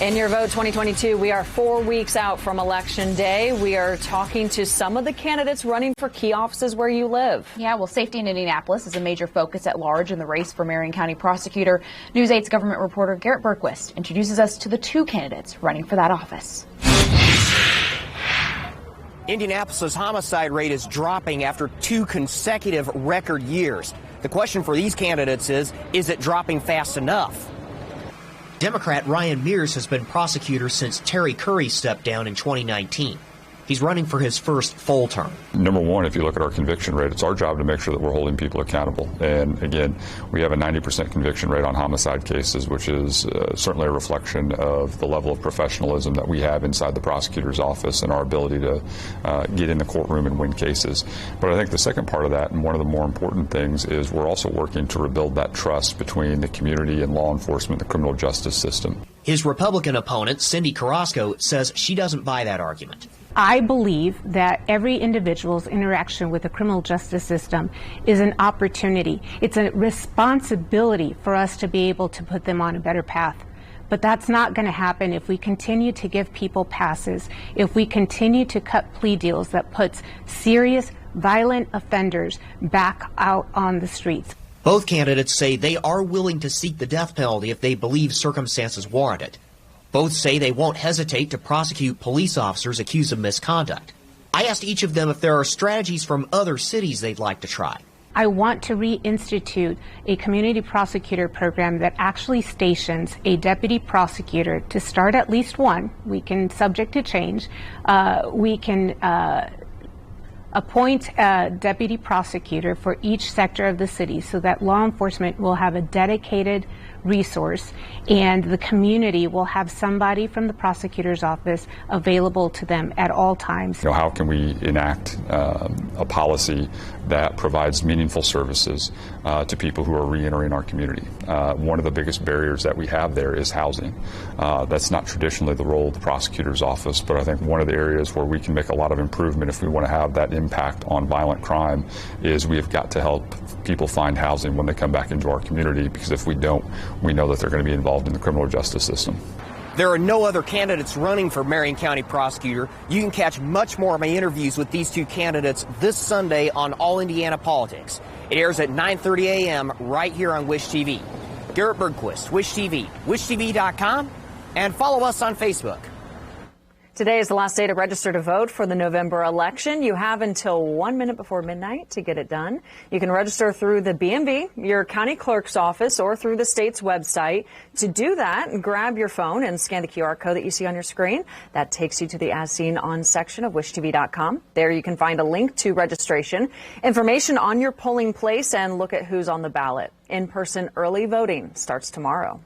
In Your Vote 2022, we are 4 weeks out from Election Day. We are talking to some of the candidates running for key offices where you live. Yeah, well, safety in Indianapolis is a major focus at large in the race for Marion County prosecutor. News 8's government reporter Garrett Bergquist introduces us to the two candidates running for that office. Indianapolis' homicide rate is dropping after 2 consecutive record years. The question for these candidates is it dropping fast enough? Democrat Ryan Mears has been prosecutor since Terry Curry stepped down in 2019. He's running for his first full term. Number one, if you look at our conviction rate, it's our job to make sure that we're holding people accountable. And again, we have a 90% conviction rate on homicide cases, which is certainly a reflection of the level of professionalism that we have inside the prosecutor's office and our ability to get in the courtroom and win cases. But I think the second part of that, and one of the more important things, is we're also working to rebuild that trust between the community and law enforcement, the criminal justice system. His Republican opponent, Cindy Carrasco, says she doesn't buy that argument. I believe that every individual's interaction with the criminal justice system is an opportunity. It's a responsibility for us to be able to put them on a better path. But that's not going to happen if we continue to give people passes, if we continue to cut plea deals that puts serious, violent offenders back out on the streets. Both candidates say they are willing to seek the death penalty if they believe circumstances warrant it. Both say they won't hesitate to prosecute police officers accused of misconduct. I asked each of them if there are strategies from other cities they'd like to try. I want to reinstitute a community prosecutor program that actually stations a deputy prosecutor to start at least one. We can, subject to change, we can appoint a deputy prosecutor for each sector of the city so that law enforcement will have a dedicated resource and the community will have somebody from the prosecutor's office available to them at all times. How can we enact a policy that provides meaningful services to people who are reentering our community? One of the biggest barriers that we have there is housing. That's not traditionally the role of the prosecutor's office, but I think one of the areas where we can make a lot of improvement if we want to have that impact on violent crime is we have got to help people find housing when they come back into our community, because if we don't, we know that they're going to be involved in the criminal justice system. There are no other candidates running for Marion County prosecutor. You can catch much more of my interviews with these two candidates this Sunday on All Indiana Politics. It airs at 9:30 a.m. right here on Wish TV. Garrett Bergquist, Wish TV, wishtv.com, and follow us on Facebook. Today is the last day to register to vote for the November election. You have until 1 minute before midnight to get it done. You can register through the BMV, your county clerk's office, or through the state's website. To do that, grab your phone and scan the QR code that you see on your screen. That takes you to the As Seen On section of wishtv.com. There you can find a link to registration, information on your polling place, and look at who's on the ballot. In-person early voting starts tomorrow.